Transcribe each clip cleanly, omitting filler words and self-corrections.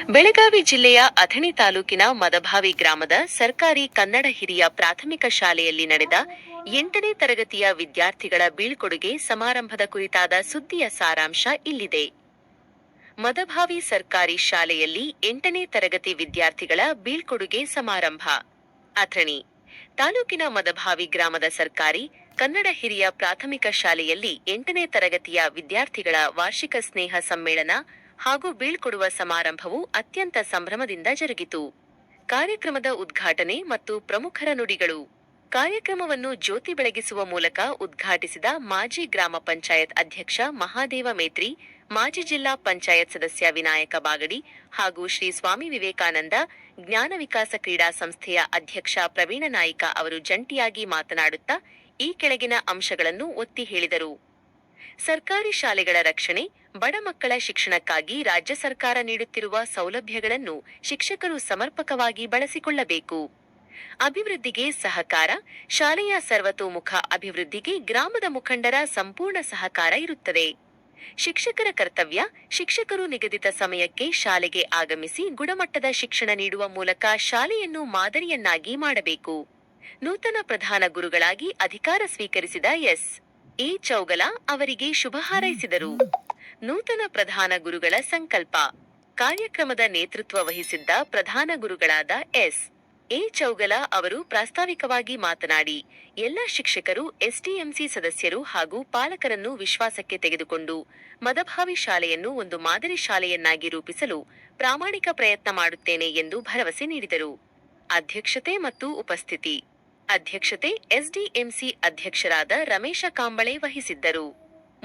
ಬೆಳಗಾವಿ ಜಿಲ್ಲೆಯ ಅಥಣಿ ತಾಲೂಕಿನ ಮದಭಾವಿ ಗ್ರಾಮದ ಸರ್ಕಾರಿ ಕನ್ನಡ ಹಿರಿಯ ಪ್ರಾಥಮಿಕ ಶಾಲೆಯಲ್ಲಿ ನಡೆದ 8ನೇ ತರಗತಿಯ ವಿದ್ಯಾರ್ಥಿಗಳ ಬೀಳ್ಕೊಡುಗೆ ಸಮಾರಂಭದ ಕುರಿತಾದ ಸುದ್ದಿಯ ಸಾರಾಂಶ ಇಲ್ಲಿದೆ. ಮದಭಾವಿ ಸರ್ಕಾರಿ ಶಾಲೆಯಲ್ಲಿ 8ನೇ ತರಗತಿ ವಿದ್ಯಾರ್ಥಿಗಳ ಬೀಳ್ಕೊಡುಗೆ ಸಮಾರಂಭ. ಅಥಣಿ ತಾಲೂಕಿನ ಮದಭಾವಿ ಗ್ರಾಮದ ಸರ್ಕಾರಿ ಕನ್ನಡ ಹಿರಿಯ ಪ್ರಾಥಮಿಕ ಶಾಲೆಯಲ್ಲಿ 8ನೇ ತರಗತಿಯ ವಿದ್ಯಾರ್ಥಿಗಳ ವಾರ್ಷಿಕ ಸ್ನೇಹ ಸಮ್ಮೇಳನ ಹಾಗೂ ಬೀಳ್ಕೊಡುವ ಸಮಾರಂಭವು ಅತ್ಯಂತ ಸಂಭ್ರಮದಿಂದ ಜರುಗಿತು. ಕಾರ್ಯಕ್ರಮದ ಉದ್ಘಾಟನೆ ಮತ್ತು ಪ್ರಮುಖರ ನುಡಿಗಳು. ಕಾರ್ಯಕ್ರಮವನ್ನು ಜ್ಯೋತಿ ಬೆಳಗಿಸುವ ಮೂಲಕ ಉದ್ಘಾಟಿಸಿದ ಮಾಜಿ ಗ್ರಾಮ ಪಂಚಾಯತ್ ಅಧ್ಯಕ್ಷ ಮಹಾದೇವ ಮೇತ್ರಿ, ಮಾಜಿ ಜಿಲ್ಲಾ ಪಂಚಾಯತ್ ಸದಸ್ಯ ವಿನಾಯಕ ಬಾಗಡಿ ಹಾಗೂ ಶ್ರೀ ಸ್ವಾಮಿ ವಿವೇಕಾನಂದ ಜ್ಞಾನ ವಿಕಾಸ ಕ್ರೀಡಾ ಸಂಸ್ಥೆಯ ಅಧ್ಯಕ್ಷ ಪ್ರವೀಣ ನಾಯ್ಕ ಅವರು ಜಂಟಿಯಾಗಿ ಮಾತನಾಡುತ್ತಾ ಈ ಕೆಳಗಿನ ಅಂಶಗಳನ್ನು ಒತ್ತಿ ಹೇಳಿದರು. ಸರ್ಕಾರಿ ಶಾಲೆಗಳ ರಕ್ಷಣೆ, ಬಡ ಮಕ್ಕಳ ಶಿಕ್ಷಣಕ್ಕಾಗಿ ರಾಜ್ಯ ಸರ್ಕಾರ ನೀಡುತ್ತಿರುವ ಸೌಲಭ್ಯಗಳನ್ನು ಶಿಕ್ಷಕರು ಸಮರ್ಪಕವಾಗಿ ಬಳಸಿಕೊಳ್ಳಬೇಕು. ಅಭಿವೃದ್ಧಿಗೆ ಸಹಕಾರ, ಶಾಲೆಯ ಸರ್ವತೋಮುಖ ಅಭಿವೃದ್ಧಿಗೆ ಗ್ರಾಮದ ಮುಖಂಡರ ಸಂಪೂರ್ಣ ಸಹಕಾರ ಇರುತ್ತದೆ. ಶಿಕ್ಷಕರ ಕರ್ತವ್ಯ, ಶಿಕ್ಷಕರು ನಿಗದಿತ ಸಮಯಕ್ಕೆ ಶಾಲೆಗೆ ಆಗಮಿಸಿ ಗುಣಮಟ್ಟದ ಶಿಕ್ಷಣ ನೀಡುವ ಮೂಲಕ ಶಾಲೆಯನ್ನು ಮಾದರಿಯನ್ನಾಗಿ ಮಾಡಬೇಕು. ನೂತನ ಪ್ರಧಾನ ಗುರುಗಳಾಗಿ ಅಧಿಕಾರ ಸ್ವೀಕರಿಸಿದ ಎಸ್.ಎ. ಚೌಗಲ ಅವರಿಗೆ ಶುಭ ಹಾರೈಸಿದರು. ನೂತನ ಪ್ರಧಾನ ಗುರುಗಳ ಸಂಕಲ್ಪ. ಕಾರ್ಯಕ್ರಮದ ನೇತೃತ್ವ ವಹಿಸಿದ್ದ ಪ್ರಧಾನ ಗುರುಗಳಾದ ಎಸ್.ಎ. ಚೌಗಲ ಅವರು ಪ್ರಾಸ್ತಾವಿಕವಾಗಿ ಮಾತನಾಡಿ, ಎಲ್ಲ ಶಿಕ್ಷಕರು, ಎಸ್ಡಿಎಂಸಿ ಸದಸ್ಯರು ಹಾಗೂ ಪಾಲಕರನ್ನು ವಿಶ್ವಾಸಕ್ಕೆ ತೆಗೆದುಕೊಂಡು ಮದಭಾವಿ ಶಾಲೆಯನ್ನು ಒಂದು ಮಾದರಿ ಶಾಲೆಯನ್ನಾಗಿ ರೂಪಿಸಲು ಪ್ರಾಮಾಣಿಕ ಪ್ರಯತ್ನ ಮಾಡುತ್ತೇನೆ ಎಂದು ಭರವಸೆ ನೀಡಿದರು. ಅಧ್ಯಕ್ಷತೆ ಮತ್ತು ಉಪಸ್ಥಿತಿ. ಅಧ್ಯಕ್ಷತೆ ಎಸ್ಡಿಎಂಸಿ ಅಧ್ಯಕ್ಷರಾದ ರಮೇಶ ಕಾಂಬಳೆ ವಹಿಸಿದ್ದರು.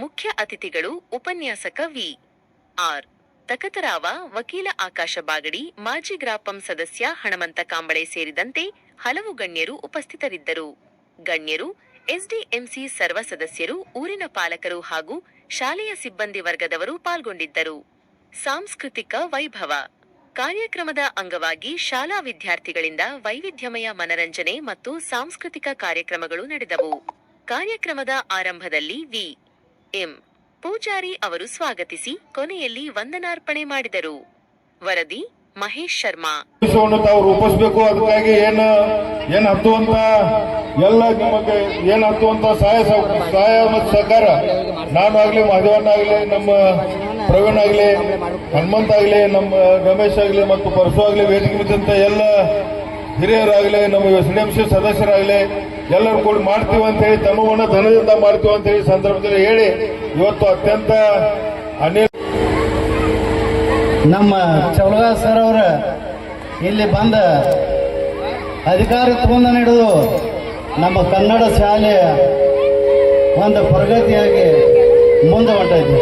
ಮುಖ್ಯ ಅತಿಥಿಗಳು ಉಪನ್ಯಾಸಕ ವಿ.ಆರ್. ತಕತರಾವ, ವಕೀಲ ಆಕಾಶ ಬಾಗಡಿ, ಮಾಜಿ ಗ್ರಾಪಂ ಸದಸ್ಯ ಹಣಮಂತ ಕಾಂಬಳೆ ಸೇರಿದಂತೆ ಹಲವು ಗಣ್ಯರು ಉಪಸ್ಥಿತರಿದ್ದರು. ಗಣ್ಯರು, ಎಸ್ಡಿಎಂಸಿ ಸರ್ವ ಸದಸ್ಯರು, ಊರಿನ ಪಾಲಕರು ಹಾಗೂ ಶಾಲೆಯ ಸಿಬ್ಬಂದಿ ವರ್ಗದವರು ಪಾಲ್ಗೊಂಡಿದ್ದರು. ಸಾಂಸ್ಕೃತಿಕ ವೈಭವ. ಕಾರ್ಯಕ್ರಮದ ಅಂಗವಾಗಿ ಶಾಲಾ ವಿದ್ಯಾರ್ಥಿಗಳಿಂದ ವೈವಿಧ್ಯಮಯ ಮನರಂಜನೆ ಮತ್ತು ಸಾಂಸ್ಕೃತಿಕ ಕಾರ್ಯಕ್ರಮಗಳು ನಡೆದವು. ಕಾರ್ಯಕ್ರಮದ ಆರಂಭದಲ್ಲಿ ವಿ.ಎಂ. ಪೂಜಾರಿ ಅವರು ಸ್ವಾಗತಿಸಿ ಕೊನೆಯಲ್ಲಿ ವಂದನಾರ್ಪಣೆ ಮಾಡಿದರು. ವರದಿ ಮಹೇಶ್ ಶರ್ಮಾ. ತಾವು ರೂಪಿಸಬೇಕು. ಅದಕ್ಕಾಗಿ ಏನ್ ಹತ್ತುವಂತ ಎಲ್ಲ ನಿಮಗೆ ಏನ್ ಹತ್ತುವಂತ ಸಹಾಯ ಮತ್ತು ಸಹಕಾರ ನಾನು ಆಗ್ಲಿ, ಮಾಧವಣ್ಣ ಆಗ್ಲಿ, ನಮ್ಮ ಪ್ರವೀಣ್ ಆಗ್ಲಿ, ಹನುಮಂತ ಆಗ್ಲಿ, ನಮ್ಮ ರಮೇಶ್ ಆಗ್ಲಿ ಮತ್ತು ಪರಸು ಆಗ್ಲಿ, ವೇದಿಕೆ ನಿಂತ ಎಲ್ಲ ಹಿರಿಯರಾಗ್ಲಿ, ನಮ್ಮ ಎಸ್ಡಿಎಂಸಿ ಸದಸ್ಯರಾಗ್ಲಿ ಎಲ್ಲರೂ ಕೂಡ ಮಾಡ್ತೀವಿ ಅಂತ ಹೇಳಿ, ತನುವನ್ನ ಧನದಿಂದ ಮಾಡ್ತೀವಿ ಅಂತ ಹೇಳಿ ಸಂದರ್ಭದಲ್ಲಿ ಹೇಳಿ ಇವತ್ತು ಅತ್ಯಂತ ನಮ್ಮ ಚೌಲಗ ಸರ್ ಅವರ ಇಲ್ಲಿ ಬಂದ ಅಧಿಕಾರ ತಗೊಂಡ ನೀಡುವುದು ನಮ್ಮ ಕನ್ನಡ ಶಾಲೆಯ ಒಂದು ಪ್ರಗತಿಯಾಗಿ ಮುಂದೆ ಹೊಂಟೈತಿ.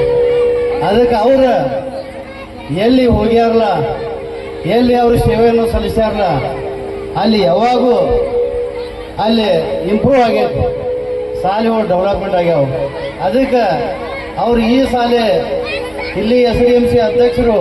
ಅದಕ್ಕೆ ಅವ್ರ ಎಲ್ಲಿ ಹೋಗ್ಯಾರಲ್ಲ, ಎಲ್ಲಿ ಅವರು ಸೇವೆಯನ್ನು ಸಲ್ಲಿಸ್ಯಾರಲ್ಲ, ಅಲ್ಲಿ ಯಾವಾಗೂ ಅಲ್ಲಿ ಇಂಪ್ರೂವ್ ಆಗೈತಿ, ಶಾಲೆಗಳು ಡೆವಲಪ್ಮೆಂಟ್ ಆಗ್ಯಾವ. ಅದಕ್ಕೆ ಅವ್ರು ಈ ಶಾಲೆ ಇಲ್ಲಿ ಎಸ್ಡಿಎಂಸಿ ಅಧ್ಯಕ್ಷರು